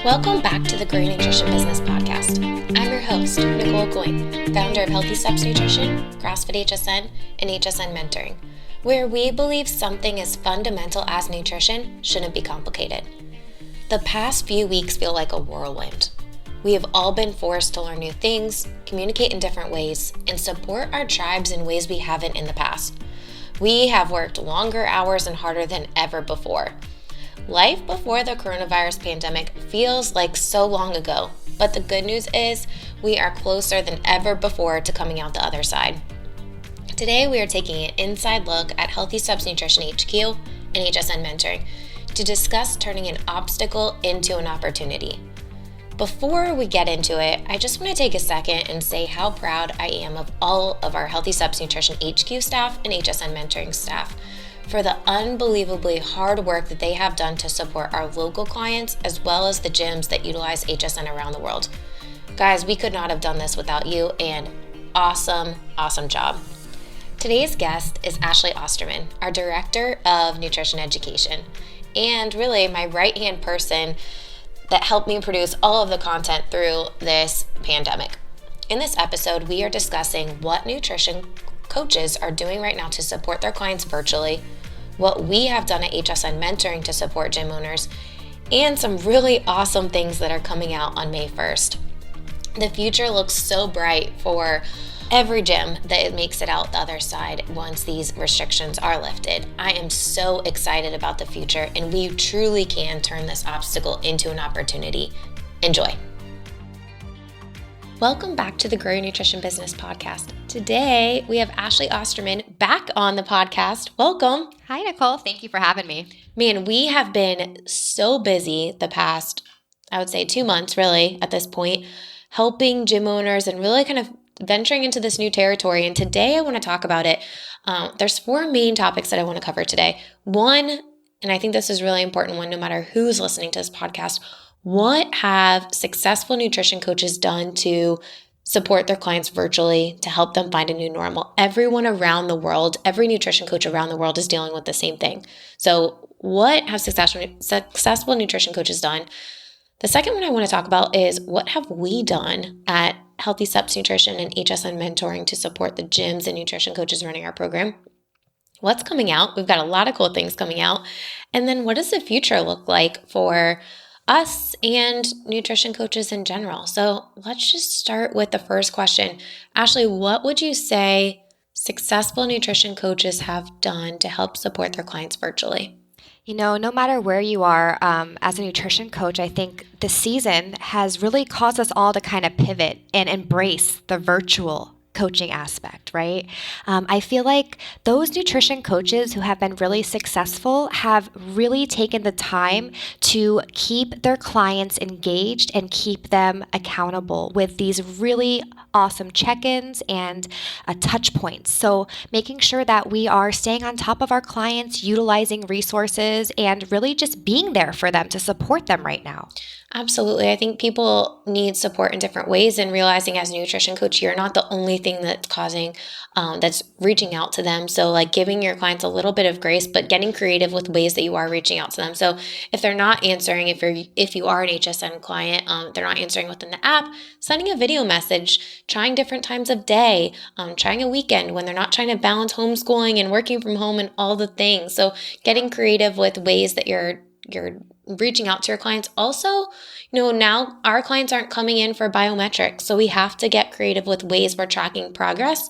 Welcome back to the Grow Your Nutrition Business Podcast. I'm your host, Nicole Aucoin, founder of Healthy Steps Nutrition, CrossFit HSN, and HSN Mentoring, where we believe something as fundamental as nutrition shouldn't be complicated. The past few weeks feel like a whirlwind. We have all been forced to learn new things, communicate in different ways, and support our tribes in ways we haven't in the past. We have worked longer hours and harder than ever before. Life before the coronavirus pandemic feels like so long ago, but the good news is we are closer than ever before to coming out the other side. Today we are taking an inside look at Healthy Steps Nutrition HQ and HSN Mentoring to discuss turning an obstacle into an opportunity. Before we get into it, I just want to take a second and say how proud I am of all of our Healthy Steps Nutrition HQ staff and HSN Mentoring staff for the unbelievably hard work that they have done to support our local clients as well as the gyms that utilize HSN around the world. Guys, we could not have done this without you, and awesome job. Today's guest is Ashley Osterman, our Director of Nutrition Education, and really my right-hand person that helped me produce all of the content through this pandemic. In this episode, we are discussing what nutrition coaches are doing right now to support their clients virtually, what we have done at HSN Mentoring to support gym owners, and some really awesome things that are coming out on May 1st. The future looks so bright for every gym that makes it out the other side once these restrictions are lifted. I am so excited about the future, and we truly can turn this obstacle into an opportunity. Enjoy. Welcome back to the Grow Your Nutrition Business Podcast. Today, we have Ashley Osterman back on the podcast. Welcome. Hi, Nicole. Thank you for having me. Man, we have been so busy the past, I would say 2 months really at this point, helping gym owners and really kind of venturing into this new territory. And today I want to talk about it. There's 4 main topics that I want to cover today. One, and I think this is really important one, no matter who's listening to this podcast, what have successful nutrition coaches done to support their clients virtually to help them find a new normal? Everyone around the world, every nutrition coach around the world is dealing with the same thing. So what have successful nutrition coaches done? The second one I want to talk about is what have we done at Healthy Steps Nutrition and HSN Mentoring to support the gyms and nutrition coaches running our program? What's coming out? We've got a lot of cool things coming out. And then what does the future look like for us and nutrition coaches in general? So let's just start with the first question. Ashley, what would you say successful nutrition coaches have done to help support their clients virtually? You know, no matter where you are as a nutrition coach, I think the season has really caused us all to kind of pivot and embrace the virtual coaching aspect, right? I feel like those nutrition coaches who have been really successful have really taken the time to keep their clients engaged and keep them accountable with these really awesome check-ins and touch points. So making sure that we are staying on top of our clients, utilizing resources, and really just being there for them to support them right now. Absolutely. I think people need support in different ways, and realizing as a nutrition coach, you're not the only thing that's that's reaching out to them. So like giving your clients a little bit of grace, but getting creative with ways that you are reaching out to them. So if they're not answering, if you are an HSN client, they're not answering within the app, sending a video message, trying different times of day, trying a weekend when they're not trying to balance homeschooling and working from home and all the things. So getting creative with ways that you're reaching out to your clients. Also, now our clients aren't coming in for biometrics, so we have to get creative with ways we're tracking progress.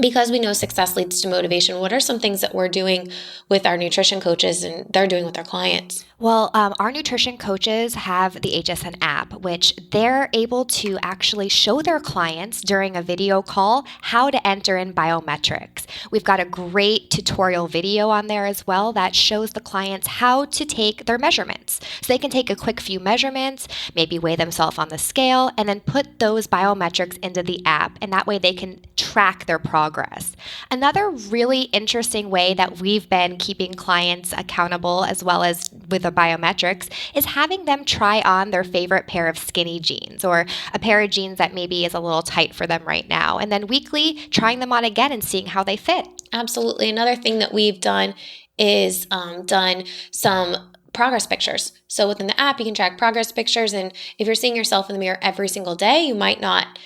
Because we know success leads to motivation, what are some things that we're doing with our nutrition coaches and they're doing with their clients? Well, our nutrition coaches have the HSN app, which they're able to actually show their clients during a video call how to enter in biometrics. We've got a great tutorial video on there as well that shows the clients how to take their measurements. So they can take a quick few measurements, maybe weigh themselves on the scale, and then put those biometrics into the app. And that way they can track their progress. Another really interesting way that we've been keeping clients accountable as well as with the biometrics is having them try on their favorite pair of skinny jeans or a pair of jeans that maybe is a little tight for them right now. And then weekly trying them on again and seeing how they fit. Absolutely. Another thing that we've done is done some progress pictures. So within the app, you can track progress pictures. And if you're seeing yourself in the mirror every single day, you might not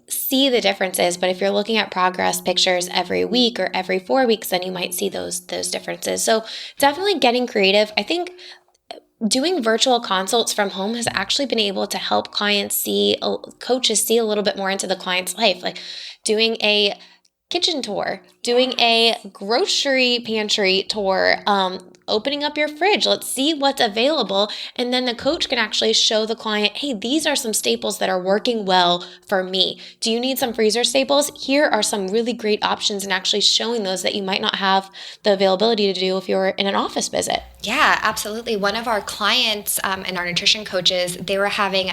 see the differences. But if you're looking at progress pictures every week or every 4 weeks, then you might see those differences. So definitely getting creative. I think doing virtual consults from home has actually been able to help coaches see a little bit more into the client's life, like doing a kitchen tour, doing a grocery pantry tour, opening up your fridge. Let's see what's available. And then the coach can actually show the client, hey, these are some staples that are working well for me. Do you need some freezer staples? Here are some really great options, and actually showing those that you might not have the availability to do if you're in an office visit. Yeah, absolutely. One of our clients and our nutrition coaches, they were having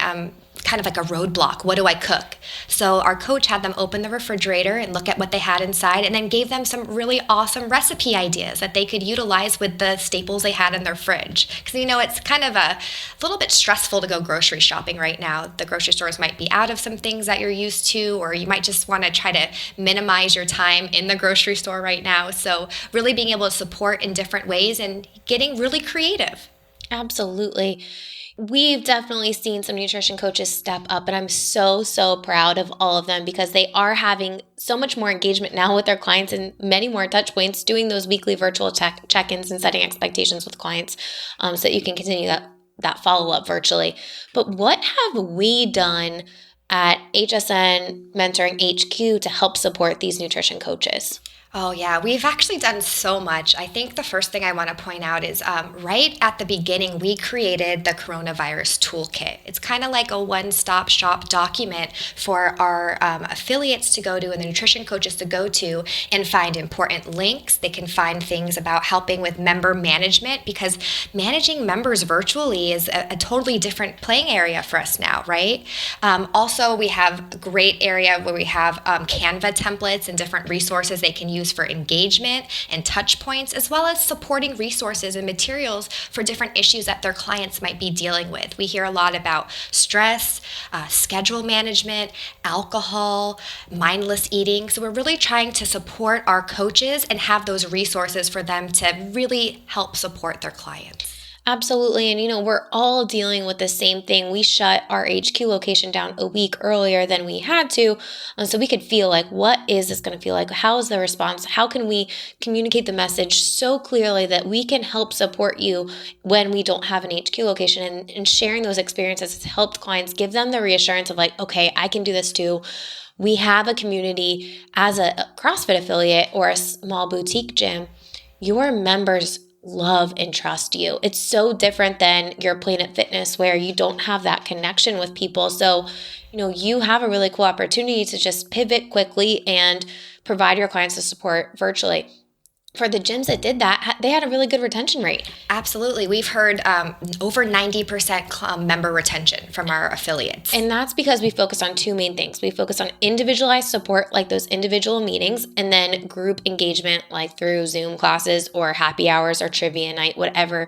kind of like a roadblock. What do I cook? So our coach had them open the refrigerator and look at what they had inside, and then gave them some really awesome recipe ideas that they could utilize with the staples they had in their fridge. Because, it's kind of a little bit stressful to go grocery shopping right now. The grocery stores might be out of some things that you're used to, or you might just want to try to minimize your time in the grocery store right now. So really being able to support in different ways and getting really creative. Absolutely. We've definitely seen some nutrition coaches step up, and I'm so, so proud of all of them, because they are having so much more engagement now with their clients and many more touch points, doing those weekly virtual check-ins and setting expectations with clients, so that you can continue that follow-up virtually. But what have we done at HSN Mentoring HQ to help support these nutrition coaches? Oh, yeah. We've actually done so much. I think the first thing I want to point out is right at the beginning, we created the coronavirus toolkit. It's kind of like a one-stop shop document for our affiliates to go to and the nutrition coaches to go to and find important links. They can find things about helping with member management, because managing members virtually is a totally different playing area for us now, right? Also, we have a great area where we have Canva templates and different resources they can use for engagement and touch points, as well as supporting resources and materials for different issues that their clients might be dealing with. We hear a lot about stress, schedule management, alcohol, mindless eating. So we're really trying to support our coaches and have those resources for them to really help support their clients. Absolutely. And, we're all dealing with the same thing. We shut our HQ location down a week earlier than we had to. So we could feel like, what is this going to feel like? How is the response? How can we communicate the message so clearly that we can help support you when we don't have an HQ location? And sharing those experiences has helped clients, give them the reassurance of like, okay, I can do this too. We have a community as a CrossFit affiliate or a small boutique gym. Your members love and trust you. It's so different than your Planet Fitness, where you don't have that connection with people. So, you have a really cool opportunity to just pivot quickly and provide your clients the support virtually. For the gyms that did that, they had a really good retention rate. Absolutely. We've heard over 90% member retention from our affiliates. And that's because we focus on two main things. We focus on individualized support, like those individual meetings, and then group engagement, like through Zoom classes or happy hours or trivia night, whatever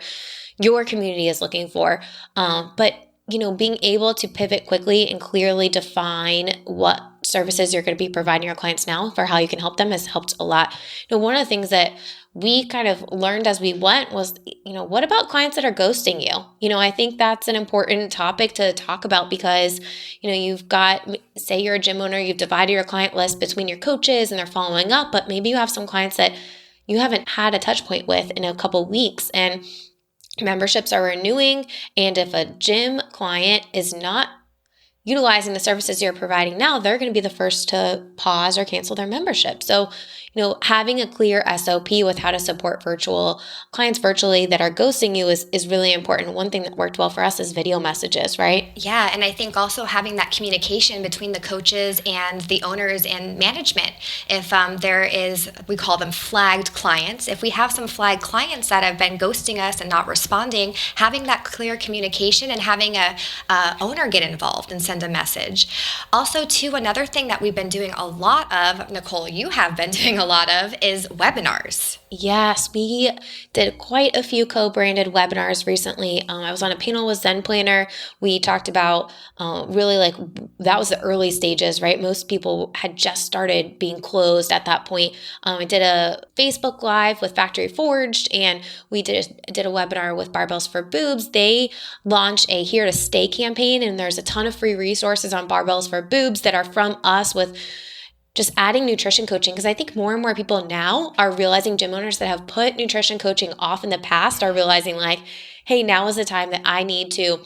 your community is looking for. But being able to pivot quickly and clearly define what services you're going to be providing your clients now for how you can help them has helped a lot. One of the things that we kind of learned as we went was, what about clients that are ghosting you? I think that's an important topic to talk about, because, you've got, say you're a gym owner, you've divided your client list between your coaches and they're following up, but maybe you have some clients that you haven't had a touch point with in a couple weeks, and memberships are renewing. And if a gym client is not utilizing the services you're providing now, they're going to be the first to pause or cancel their membership. So, having a clear SOP with how to support clients virtually that are ghosting you is really important. One thing that worked well for us is video messages, right? Yeah, and I think also having that communication between the coaches and the owners and management. If there is, we call them flagged clients. If we have some flagged clients that have been ghosting us and not responding, having that clear communication and having a owner get involved and send a message. Also, too, another thing that we've been doing a lot of, Nicole, you have been doing a a lot of is webinars. Yes, we did quite a few co-branded webinars recently. I was on a panel with Zen Planner. We talked about really like that was the early stages, right? Most people had just started being closed at that point. I did a Facebook Live with Factory Forged, and we did a webinar with Barbells for Boobs. They launched a Here to Stay campaign, and there's a ton of free resources on Barbells for Boobs that are from us with just adding nutrition coaching, because I think more and more people now are realizing, gym owners that have put nutrition coaching off in the past are realizing like, hey, now is the time that I need to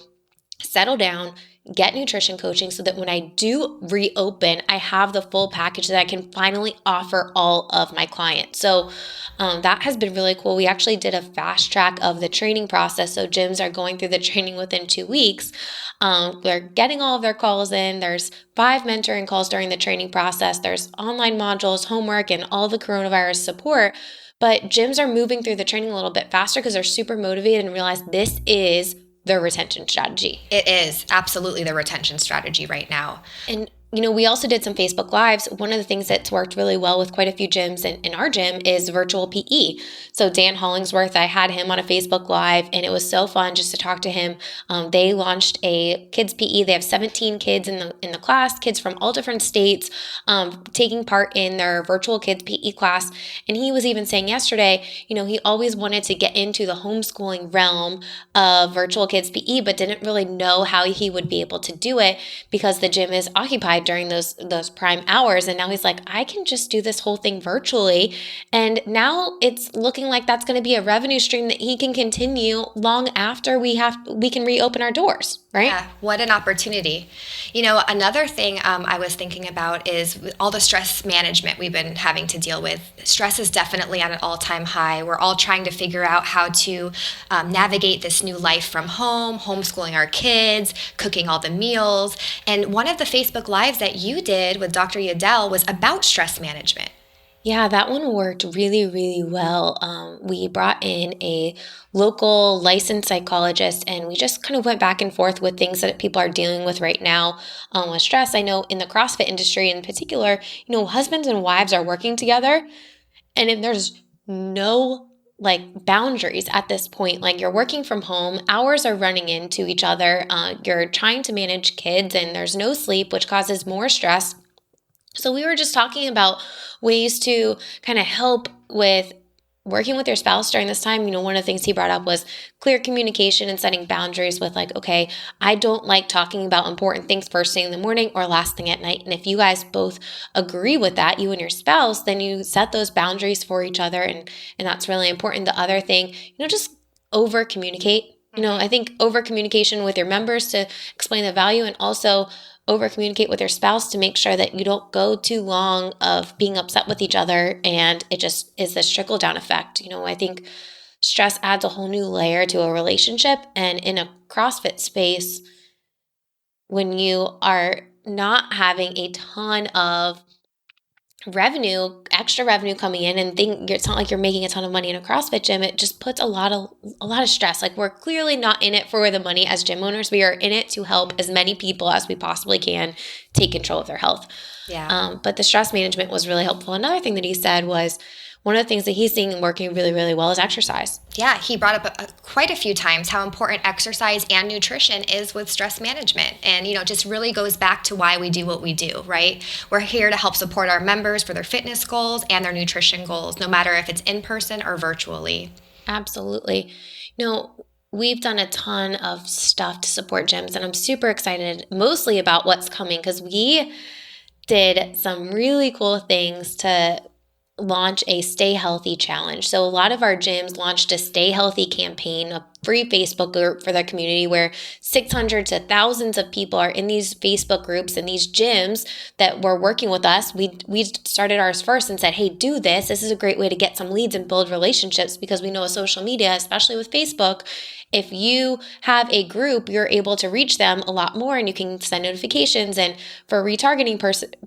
settle down, get nutrition coaching so that when I do reopen, I have the full package that I can finally offer all of my clients. So that has been really cool. We actually did a fast track of the training process. So gyms are going through the training within 2 weeks. They're getting all of their calls in. There's 5 mentoring calls during the training process. There's online modules, homework, and all the coronavirus support. But gyms are moving through the training a little bit faster because they're super motivated and realize this is their retention strategy. It is absolutely the retention strategy right now. And we also did some Facebook Lives. One of the things that's worked really well with quite a few gyms in our gym is virtual PE. So Dan Hollingsworth, I had him on a Facebook Live, and it was so fun just to talk to him. They launched a kids PE. They have 17 kids in the class, kids from all different states, taking part in their virtual kids PE class. And he was even saying yesterday, he always wanted to get into the homeschooling realm of virtual kids PE, but didn't really know how he would be able to do it because the gym is occupied during those prime hours. And now he's like, I can just do this whole thing virtually. And now it's looking like that's going to be a revenue stream that he can continue long after we can reopen our doors, right? Yeah, what an opportunity. Another thing I was thinking about is all the stress management we've been having to deal with. Stress is definitely at an all-time high. We're all trying to figure out how to navigate this new life from home, homeschooling our kids, cooking all the meals. And one of the Facebook Lives that you did with Dr. Yadel was about stress management. Yeah, that one worked really, really well. We brought in a local licensed psychologist, and we just kind of went back and forth with things that people are dealing with right now with stress. I know in the CrossFit industry in particular, husbands and wives are working together, and if there's no boundaries at this point, you're working from home, hours are running into each other, you're trying to manage kids, and there's no sleep, which causes more stress. So we were just talking about ways to kind of help with working with your spouse during this time. One of the things he brought up was clear communication and setting boundaries with okay, I don't like talking about important things first thing in the morning or last thing at night. And if you guys both agree with that, you and your spouse, then you set those boundaries for each other. And that's really important. The other thing, just over communicate. I think over communication with your members to explain the value, and also over communicate with your spouse to make sure that you don't go too long of being upset with each other, and it just is this trickle down effect. I think stress adds a whole new layer to a relationship, and in a CrossFit space, when you are not having a ton of extra revenue coming in, and it's not like you're making a ton of money in a CrossFit gym, it just puts a lot of stress. We're clearly not in it for the money as gym owners. We are in it to help as many people as we possibly can take control of their health. Yeah. But the stress management was really helpful. Another thing that he said was one of the things that he's seeing working really, really well is exercise. Yeah, he brought up quite a few times how important exercise and nutrition is with stress management. And, just really goes back to why we do what we do, right? We're here to help support our members for their fitness goals and their nutrition goals, no matter if it's in person or virtually. Absolutely. We've done a ton of stuff to support gyms, and I'm super excited mostly about what's coming because we did some really cool things to launch a Stay Healthy challenge. So a lot of our gyms launched a Stay Healthy campaign, a free Facebook group for their community where 600 to thousands of people are in these Facebook groups, and these gyms that were working with us, we started ours first and said, hey, do this. This is a great way to get some leads and build relationships, because we know with social media, especially with Facebook, if you have a group, you're able to reach them a lot more, and you can send notifications. And for retargeting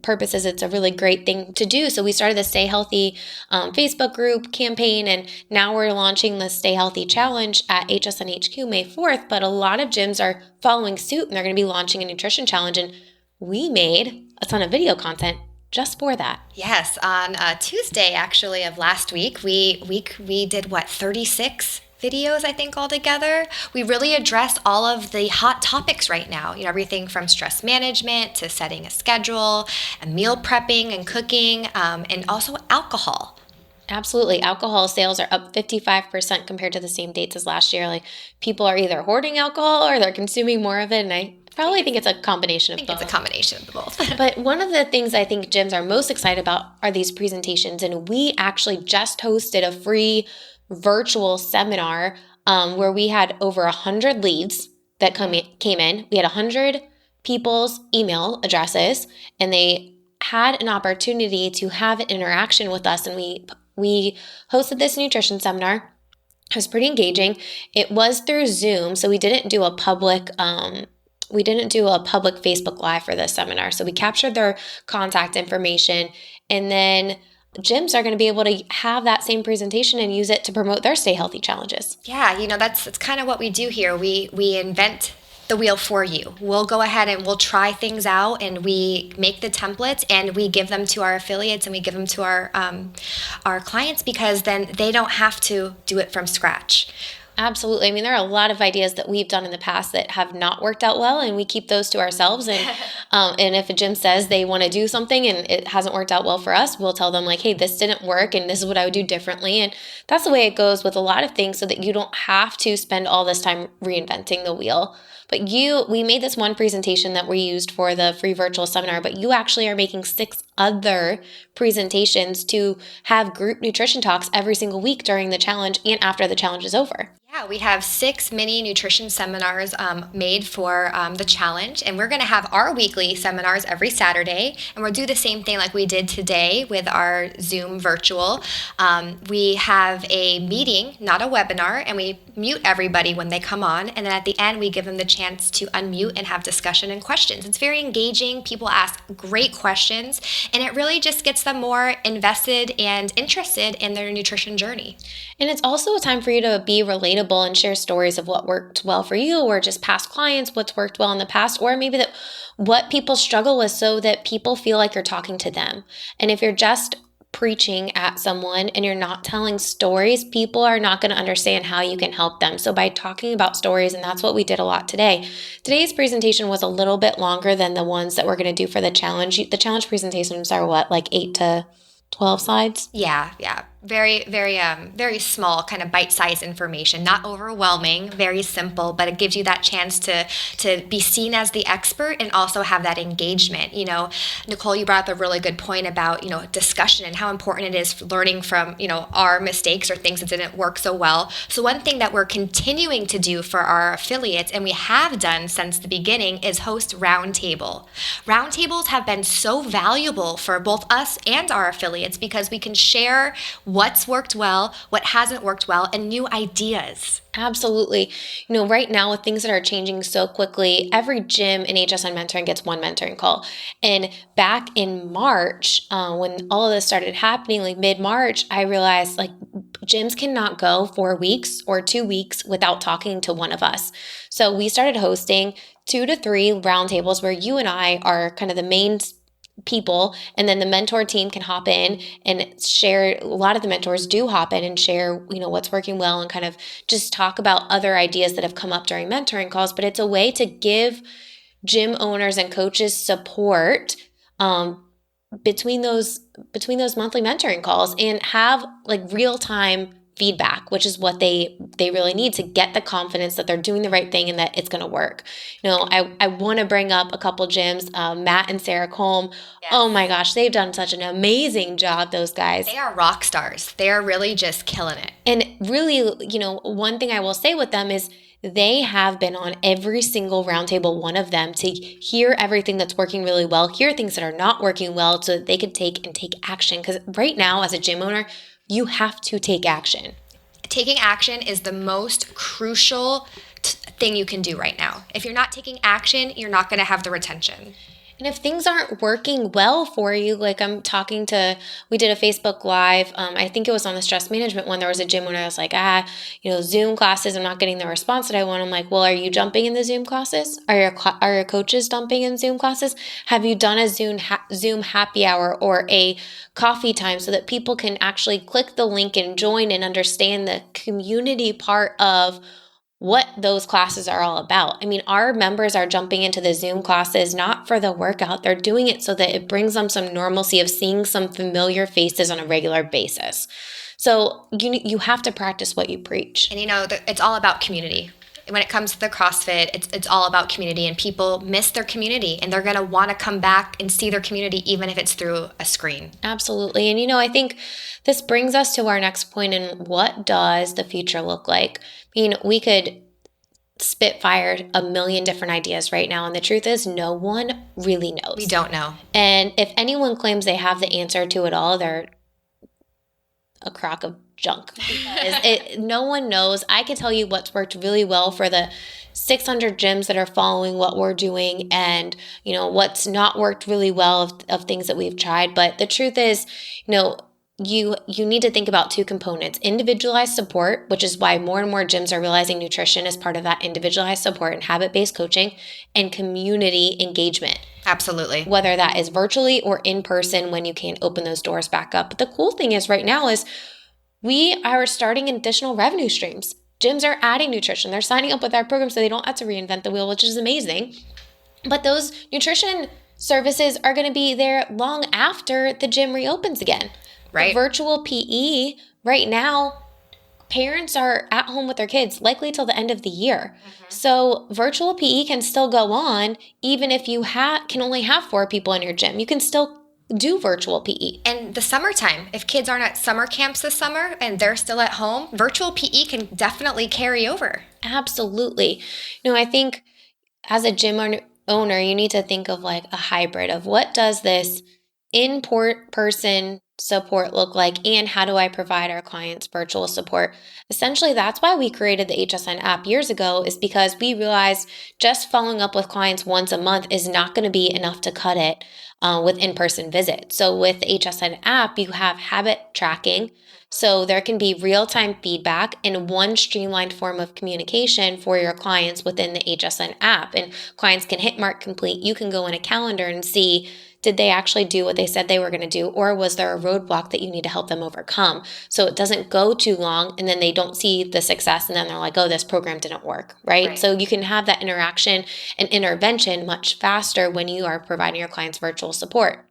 purposes, it's a really great thing to do. So we started the Stay Healthy Facebook group campaign, and now we're launching the Stay Healthy Challenge at HSN HQ May 4th. But a lot of gyms are following suit, and they're going to be launching a nutrition challenge. And we made a ton of video content just for that. Yes, on Tuesday, actually, of last week, we did, 36 videos, I think, altogether. We really addressed all of the hot topics right now, everything from stress management to setting a schedule and meal prepping and cooking, and also alcohol. Absolutely. Alcohol sales are up 55% compared to the same dates as last year. Like, people are either hoarding alcohol or they're consuming more of it. And I probably think it's a combination of both. It's a combination of the both. But one of the things I think gyms are most excited about are these presentations. And we actually just hosted a free virtual seminar where we had over 100 leads that came in. We had 100 people's email addresses, and they had an opportunity to have an interaction with us. And we hosted this nutrition seminar. It was pretty engaging. It was through Zoom, so we didn't do a public Facebook Live for this seminar. So we captured their contact information, and then gyms are going to be able to have that same presentation and use it to promote their Stay Healthy challenges. Yeah, that's kind of what we do here. We invent the wheel for you. We'll go ahead and we'll try things out, and we make the templates and we give them to our affiliates and we give them to our clients, because then they don't have to do it from scratch. Absolutely. I mean, there are a lot of ideas that we've done in the past that have not worked out well, and we keep those to ourselves. And if a gym says they want to do something and it hasn't worked out well for us, we'll tell them like, hey, this didn't work and this is what I would do differently. And that's the way it goes with a lot of things, so that you don't have to spend all this time reinventing the wheel. But we made this one presentation that we used for the free virtual seminar, but you actually are making 6 other presentations to have group nutrition talks every single week during the challenge and after the challenge is over. Yeah, we have 6 mini nutrition seminars made for the challenge, and we're going to have our weekly seminars every Saturday, and we'll do the same thing like we did today with our Zoom virtual. We have a meeting, not a webinar, and we mute everybody when they come on, and then at the end we give them the chance to unmute and have discussion and questions. It's very engaging. People ask great questions, and it really just gets them more invested and interested in their nutrition journey. And it's also a time for you to be relatable and share stories of what worked well for you, or just past clients, what's worked well in the past, or maybe that what people struggle with, so that people feel like you're talking to them. And if you're just preaching at someone and you're not telling stories, people are not going to understand how you can help them. So by talking about stories, and that's what we did a lot today. Today's presentation was a little bit longer than the ones that we're going to do for the challenge. The challenge presentations are like 8 to 12 slides? Yeah. Very, very small, kind of bite-sized information, not overwhelming, very simple, but it gives you that chance to be seen as the expert and also have that engagement. Nicole, you brought up a really good point about, discussion and how important it is learning from, our mistakes or things that didn't work so well. So one thing that we're continuing to do for our affiliates, and we have done since the beginning, is host roundtable. Roundtables have been so valuable for both us and our affiliates, because we can share what's worked well, what hasn't worked well, and new ideas. Absolutely. Right now with things that are changing so quickly, every gym in HSN mentoring gets one mentoring call. And back in March, when all of this started happening, like mid-March, I realized like gyms cannot go 4 weeks or 2 weeks without talking to one of us. So we started hosting 2 to 3 roundtables where you and I are kind of the main people, and then the mentor team can hop in and share. A lot of the mentors do hop in and share, what's working well, and kind of just talk about other ideas that have come up during mentoring calls. But it's a way to give gym owners and coaches support between those monthly mentoring calls, and have like real-time feedback, which is what they really need to get the confidence that they're doing the right thing and that it's going to work. I want to bring up a couple gyms, Matt and Sarah Colm. Yes. Oh my gosh, they've done such an amazing job, those guys. They are rock stars. They are really just killing it. And really, one thing I will say with them is they have been on every single roundtable, one of them, to hear everything that's working really well, hear things that are not working well, so that they could take action. Because right now, as a gym owner, you have to take action. Taking action is the most crucial thing you can do right now. If you're not taking action, you're not going to have the retention. And if things aren't working well for you, like we did a Facebook Live. I think it was on the stress management one. There was a gym when I was like, Zoom classes, I'm not getting the response that I want. I'm like, well, are you jumping in the Zoom classes? Are your coaches jumping in Zoom classes? Have you done a Zoom happy hour or a coffee time so that people can actually click the link and join and understand the community part of what those classes are all about? I mean, our members are jumping into the Zoom classes not for the workout. They're doing it so that it brings them some normalcy of seeing some familiar faces on a regular basis. So you have to practice what you preach. And it's all about community. When it comes to the CrossFit, it's all about community, and people miss their community, and they're going to want to come back and see their community even if it's through a screen. Absolutely. And I think this brings us to our next point in what does the future look like? I mean, we could spitfire a million different ideas right now, and the truth is no one really knows. We don't know. And if anyone claims they have the answer to it all, they're a crock of junk, because no one knows. I can tell you what's worked really well for the 600 gyms that are following what we're doing, and what's not worked really well of things that we've tried. But the truth is, you need to think about two components: individualized support, which is why more and more gyms are realizing nutrition is part of that individualized support and habit-based coaching, and community engagement. Absolutely. Whether that is virtually or in person when you can't open those doors back up. But the cool thing is right now is we are starting additional revenue streams. Gyms are adding nutrition. They're signing up with our program so they don't have to reinvent the wheel, which is amazing. But those nutrition services are going to be there long after the gym reopens again. Right. The virtual PE right now, parents are at home with their kids likely till the end of the year. Mm-hmm. So virtual PE can still go on even if you can only have 4 people in your gym. You can still do virtual PE. And the summertime, if kids aren't at summer camps this summer and they're still at home, virtual PE can definitely carry over. Absolutely. I think as a gym owner, you need to think of like a hybrid of what does this in-person support look like, and how do I provide our clients virtual support? Essentially, that's why we created the HSN app years ago, is because we realized just following up with clients once a month is not going to be enough to cut it with in-person visits. So with the HSN app, you have habit tracking. So there can be real-time feedback and one streamlined form of communication for your clients within the HSN app. And clients can hit mark complete. You can go in a calendar and see, did they actually do what they said they were going to do? Or was there a roadblock that you need to help them overcome? So it doesn't go too long and then they don't see the success and then they're like, oh, this program didn't work, right? So you can have that interaction and intervention much faster when you are providing your clients virtual support.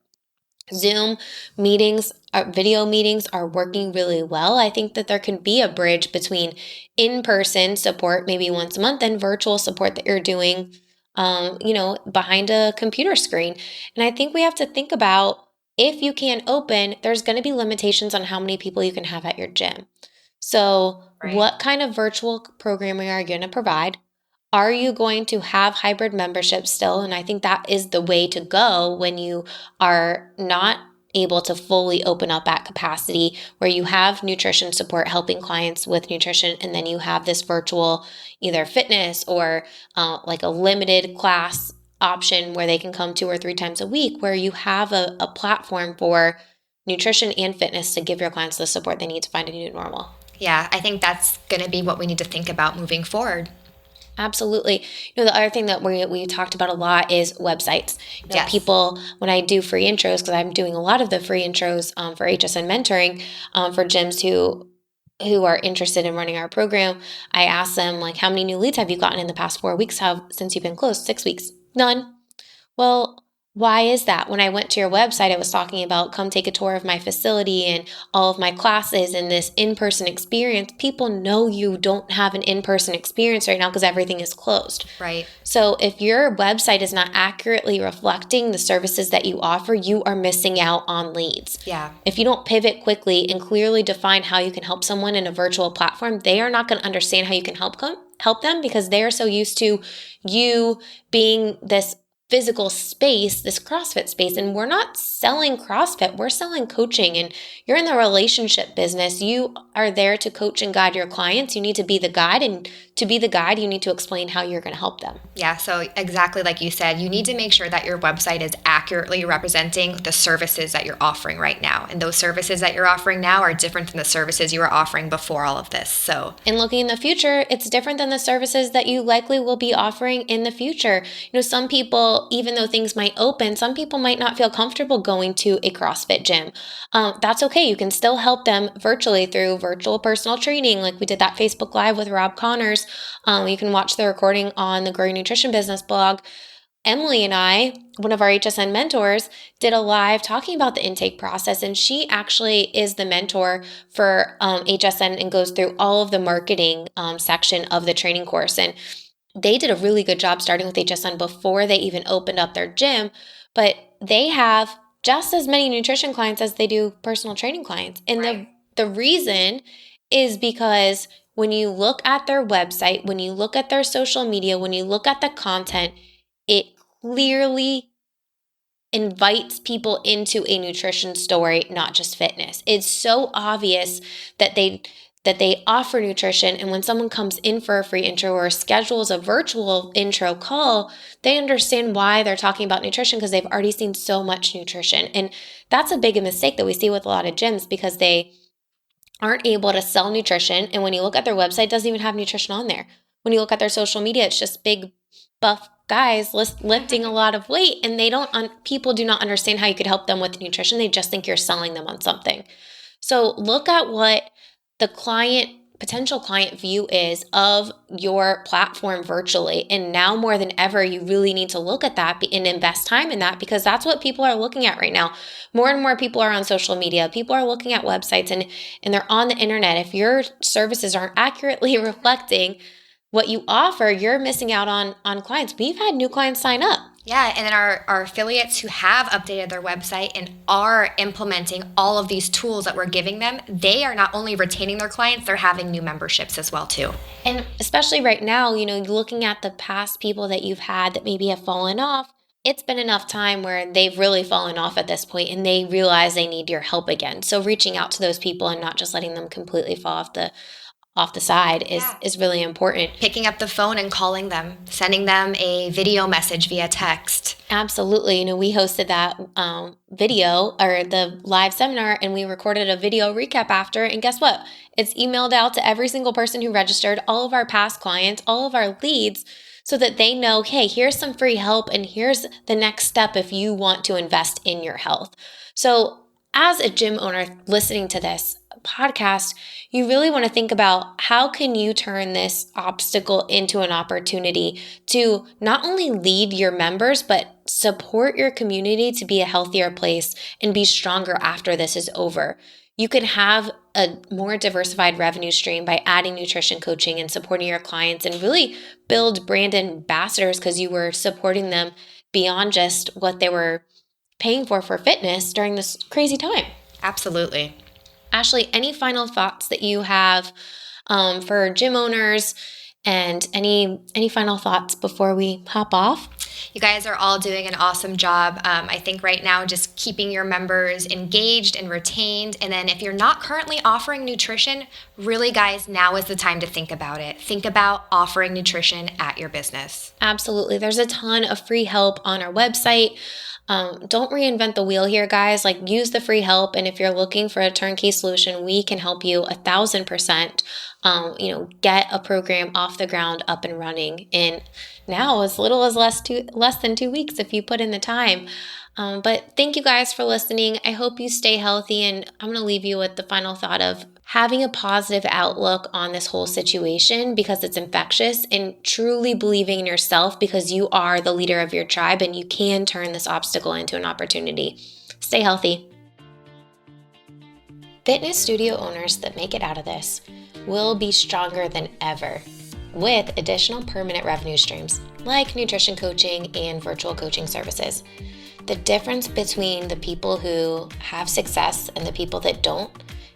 Zoom meetings, video meetings are working really well. I think that there can be a bridge between in-person support maybe once a month and virtual support that you're doing behind a computer screen. And I think we have to think about, if you can't open, there's going to be limitations on how many people you can have at your gym. So what kind of virtual programming are you going to provide? Are you going to have hybrid membership still? And I think that is the way to go when you are not able to fully open up at capacity, where you have nutrition support helping clients with nutrition, and then you have this virtual either fitness or like a limited class option where they can come 2 or 3 times a week, where you have a platform for nutrition and fitness to give your clients the support they need to find a new normal. Yeah, I think that's going to be what we need to think about moving forward. Absolutely. The other thing that we talked about a lot is websites. Yes. People, when I do free intros, because I'm doing a lot of the free intros for HSN mentoring for gyms who are interested in running our program, I ask them, like, how many new leads have you gotten in the past 4 weeks since you've been closed? 6 weeks. None. Well, why is that? When I went to your website, I was talking about come take a tour of my facility and all of my classes and this in-person experience. People know you don't have an in-person experience right now because everything is closed. Right. So if your website is not accurately reflecting the services that you offer, you are missing out on leads. Yeah. If you don't pivot quickly and clearly define how you can help someone in a virtual platform, they are not going to understand how you can help them because they are so used to you being this physical space, this CrossFit space. And we're not selling CrossFit, we're selling coaching. And you're in the relationship business. You are there to coach and guide your clients. You need to be the guide and to be the guide, you need to explain how you're going to help them. Yeah, so exactly like you said, you need to make sure that your website is accurately representing the services that you're offering right now. And those services that you're offering now are different than the services you were offering before all of this. So, and looking in the future, it's different than the services that you likely will be offering in the future. Some people, even though things might open, some people might not feel comfortable going to a CrossFit gym. That's okay. You can still help them virtually through virtual personal training. Like we did that Facebook Live with Rob Connors. You can watch the recording on the Grow Your Nutrition Business blog. Emily and I, one of our HSN mentors, did a live talking about the intake process, and she actually is the mentor for HSN and goes through all of the marketing section of the training course. And they did a really good job starting with HSN before they even opened up their gym, but they have just as many nutrition clients as they do personal training clients. And right. the reason is because when you look at their website, when you look at their social media, when you look at the content, it clearly invites people into a nutrition story, not just fitness. It's so obvious that they offer nutrition, and when someone comes in for a free intro or schedules a virtual intro call, they understand why they're talking about nutrition because they've already seen so much nutrition. And that's a big mistake that we see with a lot of gyms because they aren't able to sell nutrition. And when you look at their website, it doesn't even have nutrition on there. When you look at their social media, it's just big buff guys lifting a lot of weight, and people do not understand how you could help them with nutrition. They just think you're selling them on something. So look at what the potential client view is of your platform virtually. And now more than ever, you really need to look at that and invest time in that, because that's what people are looking at right now. More and more people are on social media. People are looking at websites and they're on the internet. If your services aren't accurately reflecting what you offer, you're missing out on clients. We've had new clients sign up. Yeah, and then our affiliates who have updated their website and are implementing all of these tools that we're giving them, they are not only retaining their clients, they're having new memberships as well too. And especially right now, looking at the past people that you've had that maybe have fallen off, it's been enough time where they've really fallen off at this point and they realize they need your help again. So reaching out to those people and not just letting them completely fall off the side is really important. Picking up the phone and calling them, sending them a video message via text. Absolutely. We hosted that video or the live seminar, and we recorded a video recap after. And guess what? It's emailed out to every single person who registered, all of our past clients, all of our leads, so that they know, hey, here's some free help and here's the next step if you want to invest in your health. So as a gym owner listening to this podcast, you really want to think about how can you turn this obstacle into an opportunity to not only lead your members, but support your community to be a healthier place and be stronger after this is over. You can have a more diversified revenue stream by adding nutrition coaching and supporting your clients, and really build brand ambassadors because you were supporting them beyond just what they were paying for fitness during this crazy time. Absolutely. Ashley, any final thoughts that you have for gym owners, and any final thoughts before we hop off? You guys are all doing an awesome job. I think right now just keeping your members engaged and retained. And then if you're not currently offering nutrition, really guys, now is the time to think about it. Think about offering nutrition at your business. Absolutely. There's a ton of free help on our website. Don't reinvent the wheel here, guys. Use the free help. And if you're looking for a turnkey solution, we can help you 1,000%, get a program off the ground up and running in now as little as less than 2 weeks if you put in the time. But thank you guys for listening. I hope you stay healthy, and I'm going to leave you with the final thought of having a positive outlook on this whole situation because it's infectious, and truly believing in yourself because you are the leader of your tribe and you can turn this obstacle into an opportunity. Stay healthy. Fitness studio owners that make it out of this will be stronger than ever with additional permanent revenue streams like nutrition coaching and virtual coaching services. The difference between the people who have success and the people that don't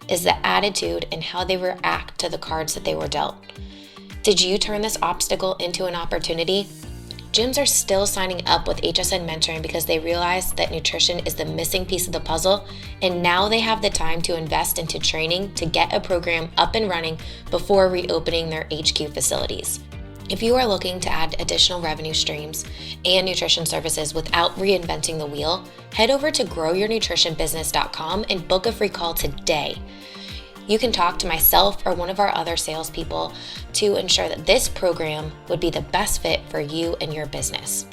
is the attitude and how they react to the cards that they were dealt. Did you turn this obstacle into an opportunity? gyms are still signing up with HSN Mentoring because they realize that nutrition is the missing piece of the puzzle, and now they have the time to invest into training to get a program up and running before reopening their HQ facilities. If you are looking to add additional revenue streams and nutrition services without reinventing the wheel, head over to growyournutritionbusiness.com and book a free call today. You can talk to myself or one of our other salespeople to ensure that this program would be the best fit for you and your business.